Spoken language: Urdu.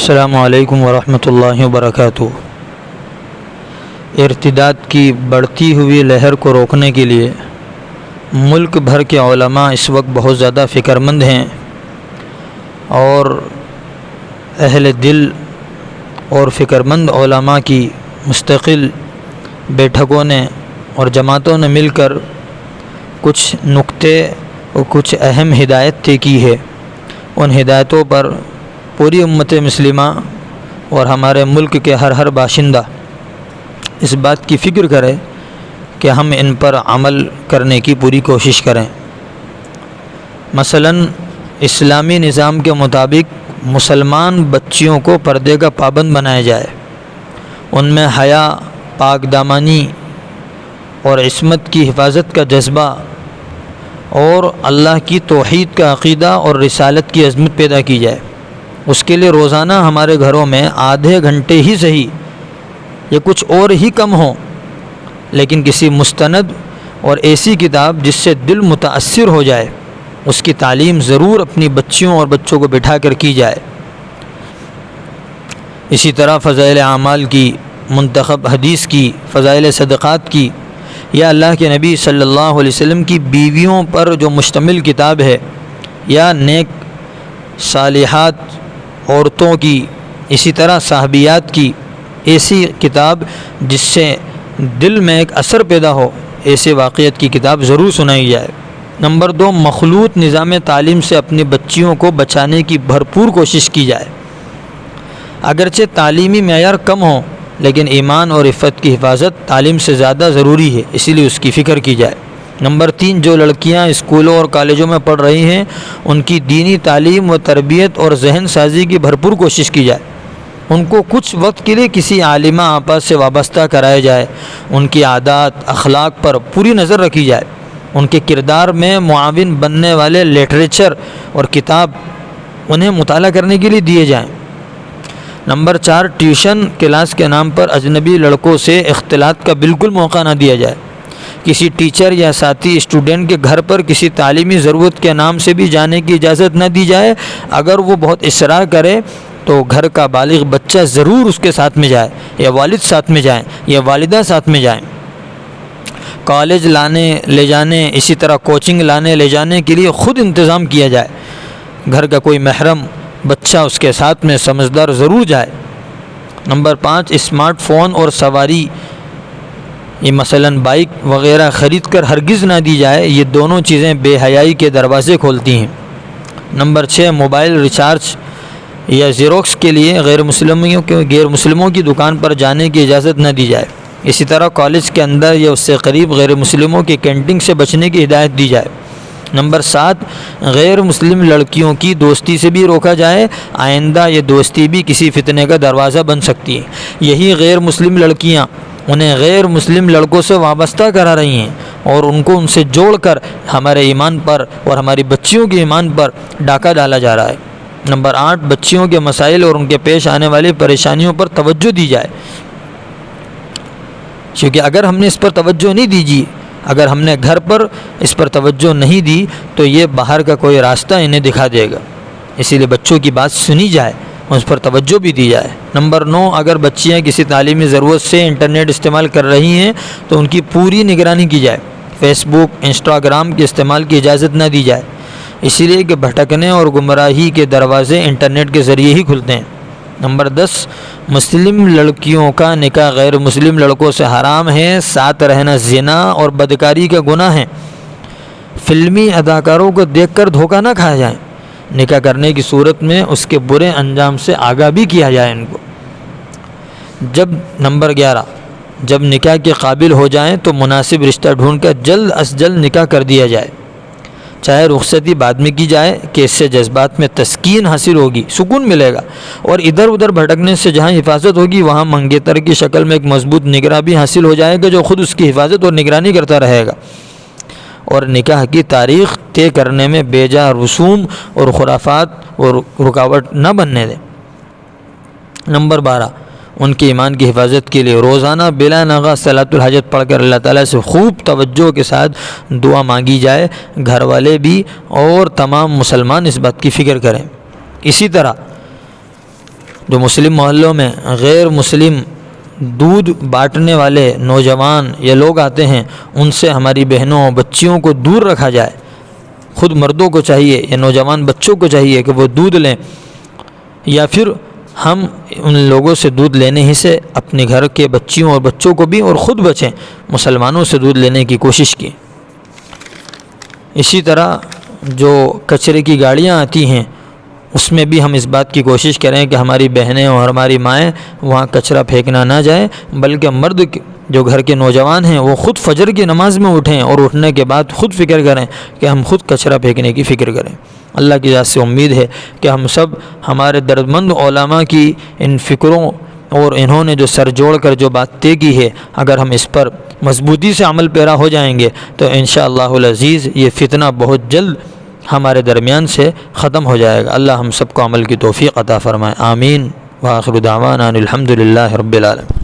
السلام علیکم ورحمۃ اللہ وبرکاتہ۔ ارتداد کی بڑھتی ہوئی لہر کو روکنے کے لیے ملک بھر کے علماء اس وقت بہت زیادہ فکر مند ہیں، اور اہل دل اور فکر مند علماء کی مستقل بیٹھکوں نے اور جماعتوں نے مل کر کچھ نقطے اور کچھ اہم ہدایت طے کی ہے۔ ان ہدایتوں پر پوری امت مسلمہ اور ہمارے ملک کے ہر باشندہ اس بات کی فکر کرے کہ ہم ان پر عمل کرنے کی پوری کوشش کریں۔ مثلاً اسلامی نظام کے مطابق مسلمان بچیوں کو پردے کا پابند بنایا جائے، ان میں حیا، پاک دامانی اور عصمت کی حفاظت کا جذبہ اور اللہ کی توحید کا عقیدہ اور رسالت کی عظمت پیدا کی جائے۔ اس کے لیے روزانہ ہمارے گھروں میں آدھے گھنٹے ہی صحیح یا کچھ اور ہی کم ہوں، لیکن کسی مستند اور ایسی کتاب جس سے دل متاثر ہو جائے اس کی تعلیم ضرور اپنی بچیوں اور بچوں کو بٹھا کر کی جائے۔ اسی طرح فضائل اعمال کی، منتخب حدیث کی، فضائل صدقات کی، یا اللہ کے نبی صلی اللہ علیہ وسلم کی بیویوں پر جو مشتمل کتاب ہے، یا نیک صالحات عورتوں کی، اسی طرح صحابیات کی ایسی کتاب جس سے دل میں ایک اثر پیدا ہو، ایسے واقعات کی کتاب ضرور سنائی جائے۔ نمبر 2، مخلوط نظام تعلیم سے اپنی بچیوں کو بچانے کی بھرپور کوشش کی جائے۔ اگرچہ تعلیمی معیار کم ہو، لیکن ایمان اور عفت کی حفاظت تعلیم سے زیادہ ضروری ہے، اسی لیے اس کی فکر کی جائے۔ نمبر 3، جو لڑکیاں اسکولوں اور کالجوں میں پڑھ رہی ہیں ان کی دینی تعلیم و تربیت اور ذہن سازی کی بھرپور کوشش کی جائے۔ ان کو کچھ وقت کے لیے کسی عالمہ آپا سے وابستہ کرایا جائے، ان کی عادات اخلاق پر پوری نظر رکھی جائے، ان کے کردار میں معاون بننے والے لٹریچر اور کتاب انہیں مطالعہ کرنے کے لیے دیے جائیں۔ نمبر 4، ٹیوشن کلاس کے نام پر اجنبی لڑکوں سے اختلاط کا بالکل موقع نہ دیا جائے۔ کسی ٹیچر یا ساتھی اسٹوڈنٹ کے گھر پر کسی تعلیمی ضرورت کے نام سے بھی جانے کی اجازت نہ دی جائے۔ اگر وہ بہت اصرار کرے تو گھر کا بالغ بچہ ضرور اس کے ساتھ میں جائے، یا والد ساتھ میں جائیں، یا والدہ ساتھ میں جائیں۔ کالج لانے لے جانے، اسی طرح کوچنگ لانے لے جانے کے لیے خود انتظام کیا جائے۔ گھر کا کوئی محرم بچہ اس کے ساتھ میں سمجھدار ضرور جائے۔ نمبر 5، اسمارٹ فون اور سواری، یہ مثلاً بائک وغیرہ خرید کر ہرگز نہ دی جائے، یہ دونوں چیزیں بے حیائی کے دروازے کھولتی ہیں۔ نمبر 6، موبائل ریچارج یا زیروکس کے لیے غیر مسلموں کی دکان پر جانے کی اجازت نہ دی جائے۔ اسی طرح کالج کے اندر یا اس سے قریب غیر مسلموں کی کینٹین سے بچنے کی ہدایت دی جائے۔ نمبر 7، غیر مسلم لڑکیوں کی دوستی سے بھی روکا جائے، آئندہ یہ دوستی بھی کسی فتنے کا دروازہ بن سکتی ہے۔ یہی غیر مسلم لڑکیاں انہیں غیر مسلم لڑکوں سے وابستہ کرا رہی ہیں، اور ان سے جوڑ کر ہمارے ایمان پر اور ہماری بچیوں کے ایمان پر ڈاکہ ڈالا جا رہا ہے۔ نمبر 8، بچیوں کے مسائل اور ان کے پیش آنے والی پریشانیوں پر توجہ دی جائے، کیونکہ اگر ہم نے اس پر توجہ نہیں دیجی، اگر ہم نے گھر پر اس پر توجہ نہیں دی تو یہ باہر کا کوئی راستہ انہیں دکھا دے گا، اسی لیے بچوں کی بات سنی جائے، اس پر توجہ بھی دی جائے۔ نمبر 9، اگر بچیاں کسی تعلیمی ضرورت سے انٹرنیٹ استعمال کر رہی ہیں تو ان کی پوری نگرانی کی جائے۔ فیس بک، انسٹاگرام کے استعمال کی اجازت نہ دی جائے، اسی لیے کہ بھٹکنے اور گمراہی کے دروازے انٹرنیٹ کے ذریعے ہی کھلتے ہیں۔ نمبر 10، مسلم لڑکیوں کا نکاح غیر مسلم لڑکوں سے حرام ہے، ساتھ رہنا زنا اور بدکاری کا گناہ ہے۔ فلمی اداکاروں کو دیکھ کر دھوکہ نہ کھایا جائے، نکاح کرنے کی صورت میں اس کے برے انجام سے آگاہ بھی کیا جائے ان کو۔ نمبر 11، جب نکاح کے قابل ہو جائیں تو مناسب رشتہ ڈھونڈ کر جلد از جلد نکاح کر دیا جائے، چاہے رخصتی بعد میں کی جائے، کہ اس سے جذبات میں تسکین حاصل ہوگی، سکون ملے گا، اور ادھر ادھر بھٹکنے سے جہاں حفاظت ہوگی وہاں منگیتر کی شکل میں ایک مضبوط نگراں بھی حاصل ہو جائے گا جو خود اس کی حفاظت اور نگرانی کرتا رہے گا، اور نکاح کی تاریخ طے کرنے میں بے جا رسوم اور خرافات اور رکاوٹ نہ بننے دیں۔ نمبر 12، ان کے ایمان کی حفاظت کے لیے روزانہ بلا ناغہ صلاۃ الحاجت پڑھ کر اللہ تعالیٰ سے خوب توجہ کے ساتھ دعا مانگی جائے۔ گھر والے بھی اور تمام مسلمان اس بات کی فکر کریں۔ اسی طرح جو مسلم محلوں میں غیر مسلم دودھ بانٹنے والے نوجوان یا لوگ آتے ہیں، ان سے ہماری بہنوں بچیوں کو دور رکھا جائے۔ خود مردوں کو چاہیے یا نوجوان بچوں کو چاہیے کہ وہ دودھ لیں، یا پھر ہم ان لوگوں سے دودھ لینے ہی سے اپنے گھر کے بچیوں اور بچوں کو بھی اور خود بچیں، مسلمانوں سے دودھ لینے کی کوشش کی۔ اسی طرح جو کچرے کی گاڑیاں آتی ہیں، اس میں بھی ہم اس بات کی کوشش کریں کہ ہماری بہنیں اور ہماری مائیں وہاں کچرا پھینکنا نہ جائیں، بلکہ مرد جو گھر کے نوجوان ہیں وہ خود فجر کی نماز میں اٹھیں اور اٹھنے کے بعد خود فکر کریں کہ ہم خود کچرا پھینکنے کی فکر کریں۔ اللہ کی ذات سے امید ہے کہ ہم سب ہمارے دردمند علماء کی ان فکروں اور انہوں نے جو سر جوڑ کر جو بات طے کی ہے، اگر ہم اس پر مضبوطی سے عمل پیرا ہو جائیں گے تو انشاءاللہ العزیز یہ فتنہ بہت جلد ہمارے درمیان سے ختم ہو جائے گا۔ اللہ ہم سب کو عمل کی توفیق عطا فرمائے، آمین۔ وآخر دعوانا الحمد للہ رب العالمین۔